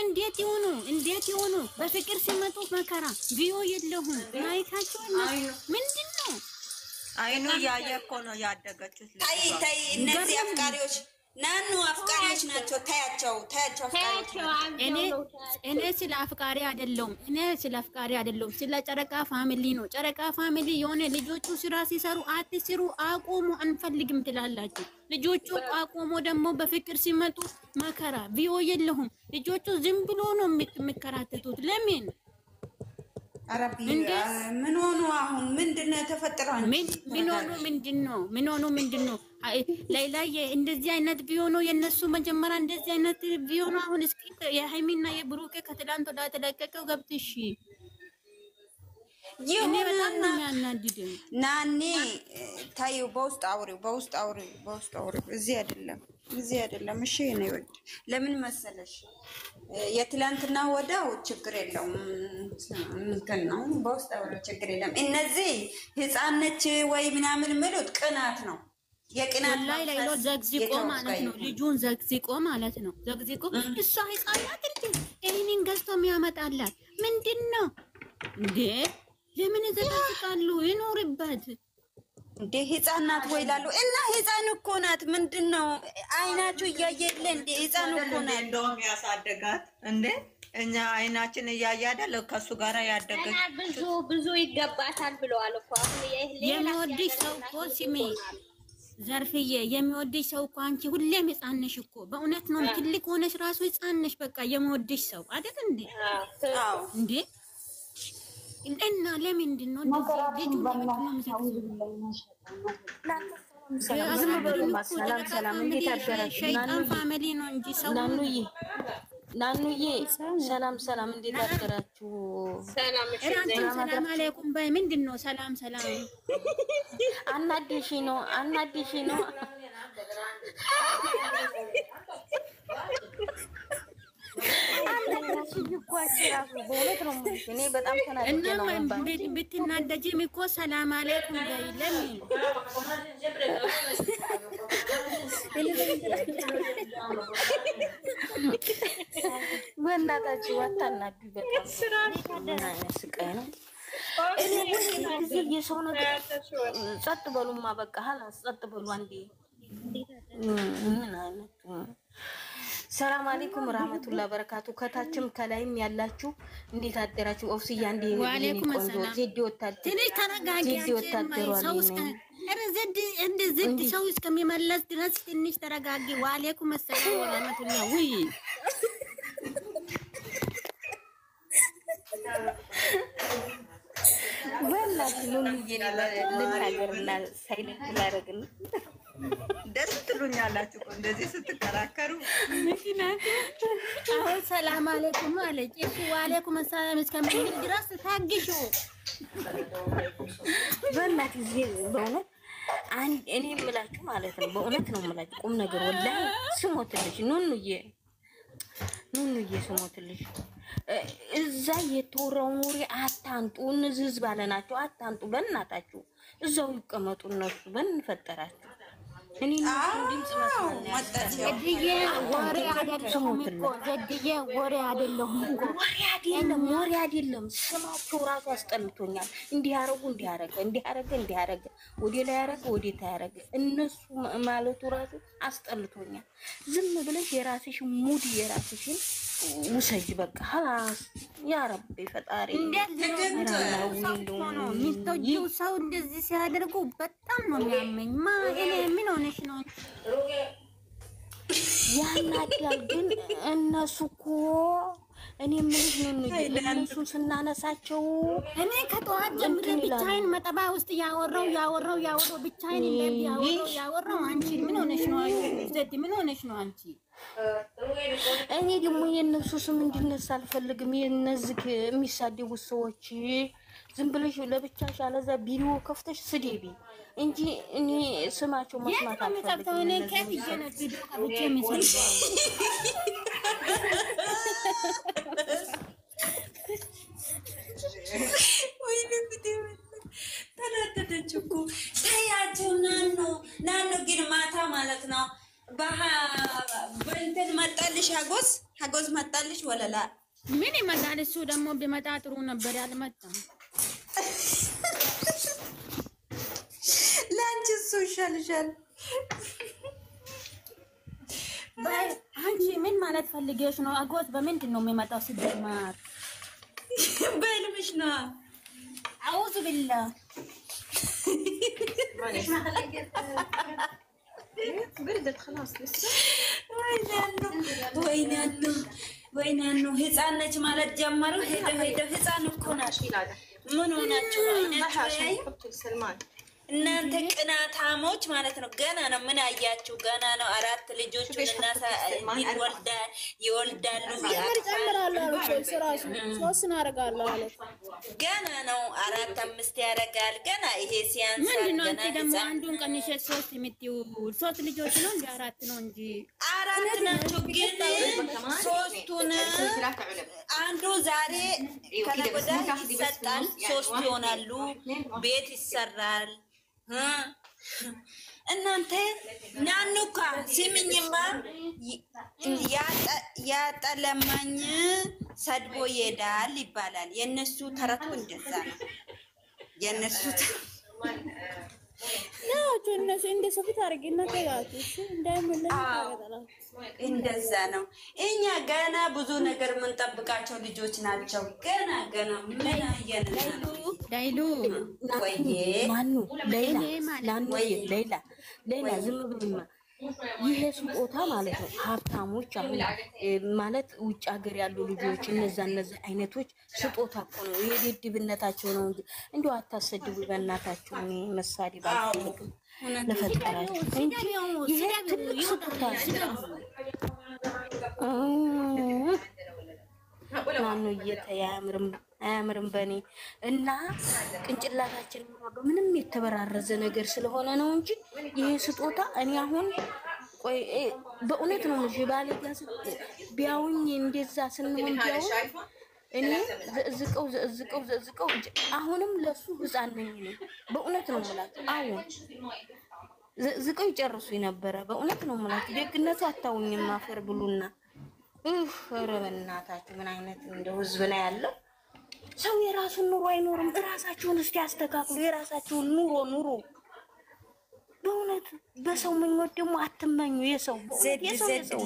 እንዴት ይሆኑ በፍቅር ሲመጡ መከራ ቪዮ የለሁም ማይካቸው ምንድነው አይኑ ያየ እኮ ነው ያደገችው ታይ እነዚህ አፍቃሪዎች ናኑ አፍቃሪዎች ናቸው ታያቸው እኔ ስለ አፍቃሪ አይደለም ስለ ጨረቃ ፋሚሊ ነው ጨረቃ ፋሚሊ የሆነ ልጆቹ ስራ ሲሰሩ አትስሩ አቆሙ አንፈልግም ትላላችሁ ልጆቹ አቆሙ ደግሞ በፍቅር ሲመጡ መከራ ቪዮ የለሁም ልጆቹ ዝም ብሎ ነው የሚከራተቱት ለምን አረቢ ምን ሆኖ አሁን ምንድነው ተፈጠረው ምን ሆኖ ምንድነው ላይላየ እንደዚህ አይነት ቢሆኑ የነሱ መጀመሪያ እንደዚህ አይነት ቢሆኑ አሁን እስኪ የሃይሚና የብሩኬ ከትላንት ወደ ተለቀቀው ገብትሽ እኔ በጣም ነው የሚያናድደኝ ናኒ ታዩ በውስጥ አውሪ እዚህ አይደለም እሺ ነው ይወድ ለምን መሰለሽ የትላንትና ወዳው ችግር የለውም እንትን ነው በውስጥ አውሪ ችግር የለም እነዚህ ህፃነች ወይ ምናምን ምሉት ቅናት ነው የቅናት ላይ ነው ዘግዝቆ ማለት ነው ልጁን ዘግዝቆ ማለት ነው ዘግዝቆ እሷ ህፃናት እኔን ገዝቶ የሚያመጣላት ምንድነው እንዴ ለምን ዘግዝቃሉ ይኖርበት እንዴ ህፃናት ወይ ላሉ እና ህፃን እኮ ናት ምንድነው አይናችሁ እያየለ እንዴ ህፃን እኮ ናት እንደውም ያሳደጋት እንዴ እኛ አይናችን እያየ አይደል ከሱ ጋር ያደገች ብዙ ይገባታል ብለዋል እኮ አሁን የሚወድሽ ሰው እኮ ሲሚ ዘርፍዬ የሚወድሽ ሰው እኮ አንቺ ሁሌም ህፃን ነሽ እኮ በእውነት ነው ትልቅ ሆነሽ ራሱ ህፃን ነሽ በቃ የሚወድሽ ሰው አይደል እንዴ አዎ እንዴ እና ለምንድን ነው ልጁ ሰላም እንዴት አደራችሁ ሸይጣን ፋሚሊ ነው እንጂ ሰው ናኑዬ ሰላም እንዴት አደራችሁ ሰላም አለይኩም ባይ ምንድነው ሰላም አናድሽ ነው እኔ በጣም ተናድጄ ነው ብትናደጂም እኮ ሰላም አለይኩም በይ ለምን በእናታችሁ አታናዱ በጣም ስቃይ ነው የሰው ነገር ጸጥ በሉማ በቃ ሀላስ ጸጥ በሉ አንዴ ምን አይነት ሰላም አለይኩም ወራህመቱላሂ ወበረካቱ ከታችም ከላይም ያላችሁ እንዴት አደራችሁ ኦፍሲያ እንዴ ወአለይኩም ሰላም ዜድ ወታደር ትንሽ ተረጋጊ ዘድ ሰው እስከሚመለስ ድረስ ትንሽ ተረጋጊ ወአለይኩም ሰላም ወራህመቱላሂ ወይ ወላሂ ልናገርና ሳይለንት ላደርግና ደስ ትሉኛላችሁ እንደዚህ ስትከራከሩ አሁን ሰላም አለይኩም አለች እሺ ወአለይኩም ሰላም እስከሚል ድረስ ታግሹ በእናትህ በእውነት እኔ የምላችሁ ማለት ነው በእውነት ነው የምላችሁ ቁም ነገር ወላሂ ስሞትልሽ ኑኑዬ ስሞትልሽ እዛ የተወራው ኑሪ አታንጡ እነዚህ ህዝብ አለናቸው አታንጡ በእናታችሁ እዛው ይቀመጡ እነሱ በእንፈጠራችሁ እኔ ወሬ አይደለም ስማቸው ራሱ አስጠልቶኛል እንዲያረገ ወዴ ላይ ያረገ ወዴ ታያረገ እነሱ ማለቱ ራሱ አስጠልቶኛል ዝም ብለሽ የራስሽ ሙድ የራስሽን ውሰጅ በቃ ሀላስ ያ ረቢ ፈጣሪ ሚስቶቹ ሰው እንደዚህ ሲያደርጉ በጣም ነው የሚያመኝ እኔ ምን ሆነሽ ነው ያናዳል ግን እነሱ እኮ እኔ ምንሽ ነው እነሱን ስናነሳቸው እኔ ከጠዋት ጀምሮ ብቻዬን መጠባ ውስጥ ያወራው ብቻዬን ያወራው አንቺ ምን ሆነሽ ነው ዘድ ምን ሆነሽ ነው አንቺ እኔ ደግሞ የነሱ ስም እንዲነሳ አልፈልግም የነዚህ የሚሳደቡ ሰዎች ዝም ብለሽ ለብቻሽ አለዛ ቪዲዮ ከፍተሽ ስደቢ እንጂ እኔ ስማቸው መስማት አልፈልግም እኔ ከፍ ይጀነብ ቪዲዮ ከፍቼ የሚሰልኩ ወይ ቪዲዮ ተናደደች እኮ ታያቸው ናኖ ግን ማታ ማለት ነው በእንትን መጣልሽ ሀጎስ መጣ ትመጣለች ወለላ ምን ይመጣል? እሱ ደግሞ ቢመጣ ጥሩ ነበር። ያልመጣም ለአንቺ እሱ ይሻልሻል። አንቺ ምን ማለት ፈልገሽ ነው? አጎት በምንድን ነው የሚመጣው? ሲጀመር በህልምሽ ነው። አውዙ ቢላ ወይኔ ህፃን ነች ማለት ጀመሩ። ሄደ ህፃን እኮ ናት። ምን ሆናችሁ እናንተ ቅናታሞች ማለት ነው። ገና ነው። ምን አያችሁ? ገና ነው። 4 ልጆቹን ይወልዳሉ። ገና ነው። 4 5 ያደርጋል። ገና ይሄ ሲያንስ ምንድነው? አንቺ ደግሞ አንዱን ቀንሽ 3 የምትይው 3 ልጆች ነው እንጂ 4 ነው እንጂ 4 ናቸው። ግን 3ቱን አንዱ ዛሬ ከነገ ወዲያ ይሰጣል። 3 ይሆናሉ። ቤት ይሰራል። እናንተ ናኑካ ሲምኝማ ያጠለማኝ ሰድቦ ይሄዳል ይባላል። የነሱ ተረቱ እንደዛ ነው። የነሱ እነሱ እንደ ሰፊት አድርጊና ተያቱ እንደዛ ነው። እኛ ገና ብዙ ነገር የምንጠብቃቸው ልጆች ናቸው። ገና ምን አየን ዳይሉ ወይዬ ማኑ ሌላ ዝም ብሉማ። ይሄ ስጦታ ማለት ነው ሀብታሞች አሁን ማለት ውጭ ሀገር ያሉ ልጆች እነዛ አይነቶች ስጦታ እኮ ነው። የድድብነታቸው ነው እንጂ እንደው አታሰድቡ በእናታችሁ። እኔ መሳደብ አልፈልግም ለፈጠራችሁ እንጂ ይሄ ትልቅ ስጦታ ነው። አያምርም በኔ እና ቅንጭላታችን ምንም የተበራረዘ ነገር ስለሆነ ነው እንጂ ይሄ ስጦታ እኔ አሁን ቆይ በእውነት ነው ልጅ ባለ ጋር ቢያውኝ እንደዛ ስንሆን ቢያው እኔ ዝቀው አሁንም ለሱ ህፃን ነኝ ነው በእውነት ነው ማለት አሁን ዝቀው ይጨርሱ ነበረ። በእውነት ነው ማለት ደግነቱ አታውኝም። ማፈር ብሉና ኧረ በእናታችሁ ምን አይነት እንደው ህዝብ ነው ያለው። ሰው የራሱን ኑሮ አይኖርም። እራሳችሁን እስቲ አስተካክሉ። የራሳችሁን ኑሮ በእውነት በሰው ምኞት ደግሞ አትመኙ። የሰው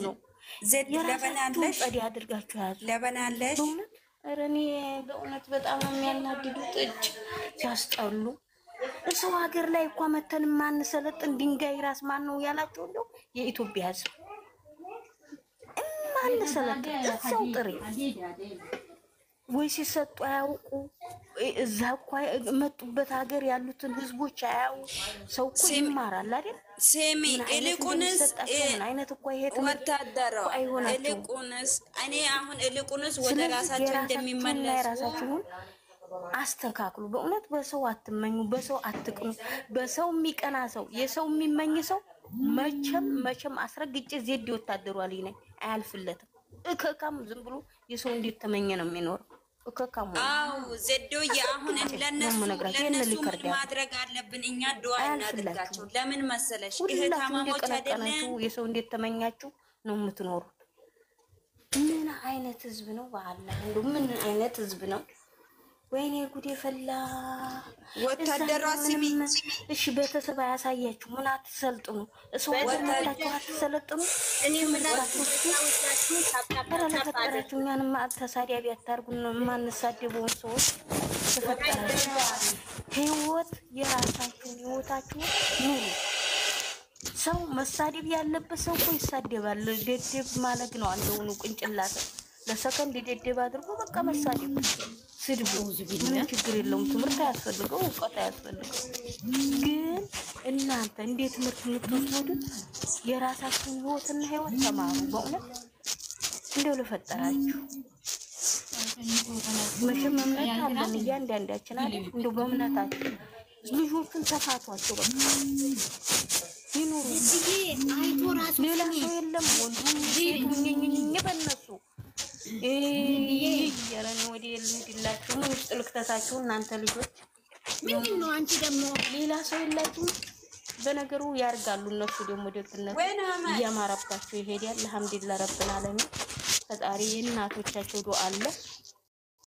ነው። ለበናለሽ ጸዲ አድርጋችሁ ያዙ። ለበናለሽ በእውነት ኧረ እኔ በእውነት በጣም የሚያናድዱት እጅ ሲያስጠሉ። ሰው ሀገር ላይ እኮ መተን ማንሰለጥን ድንጋይ ራስ ማን ነው ያላችሁ? እንደው የኢትዮጵያ ህዝብ ማንሰለጥን እዛው ጥሪ ወይ ሲሰጡ አያውቁ። እዛ እኮ መጡበት ሀገር ያሉትን ህዝቦች አያውቁ። ሰው እኮ ይማራል አይደል? ሴሚ እልቁንስ አይነት እኮ ይሄ ወታደራው እልቁንስ እኔ አሁን እልቁንስ ወደ ራሳቸው እንደሚመለሱ ራሳችሁን አስተካክሉ። በእውነት በሰው አትመኙ፣ በሰው አትቅኑ። በሰው የሚቀና ሰው የሰው የሚመኝ ሰው መቼም አስረግጬ ዜድ ወታደሩ አለኝ ነኝ አያልፍለትም። እከካም ዝም ብሎ የሰው እንዴት ተመኘ ነው የሚኖረው። እከካም ዜዶዬ አሁን ለነሱ ማድረግ አለብን እኛ ዱአ እናድርጋቸው። ለምን መሰለሽ እህታማሞች አይደለም የሰው እንዴት ተመኛችሁ ነው የምትኖሩት። ምን አይነት ህዝብ ነው በአላህ እንደው ምን አይነት ህዝብ ነው? ወይኔ ጉዴ ፈላ። ወታደሯ ስሚ እሺ ቤተሰብ አያሳያችሁ ምን አትሰልጥኑ። ሰው ወታደራችሁ አትሰለጥኑ። እኔ ምን አላችሁ ተፈጠራችሁ። እኛንም ተሳዳቢ አታርጉን። ማንሳደበውን ሰዎች ተፈጠራችሁ። ህይወት የራሳችሁን ህይወታችሁ ኑሩ። ሰው መሳደብ ያለበት ሰው እኮ ይሳደባል። ደደብ ማለት ነው። አንደውኑ ቅንጭላት ለሰከንድ ደደብ አድርጎ በቃ መሳደብ ስድቡ ምንም ችግር የለውም። ትምህርት አያስፈልገው፣ እውቀት አያስፈልገው። ግን እናንተ እንዴት ትምህርት የምትወስዱት የራሳችሁን ህይወት ተማሩ። በእውነት እንደው ለፈጠራችሁ መቼም እምነት አለን እያንዳንዳችን አይደል? እንደው በእምነታችሁ ልጆቹን ተፋቷቸው በቃ ይኑሩ። ሌላ ሰው የለም። ወንዱም ሴቱኝ በእነሱ የረን ወዲ ልንድላችሁ ውስጥ ልክተታችሁ እናንተ ልጆች ምንድን ነው? አንቺ ደግሞ ሌላ ሰው የላችሁ። በነገሩ ያርጋሉ እነሱ ደግሞ ደግነት እያማረባችሁ ይሄዳል። አልሐምዱሊላህ ረብል ዓለሚን ፈጣሪ እናቶቻቸው ዱአ አለ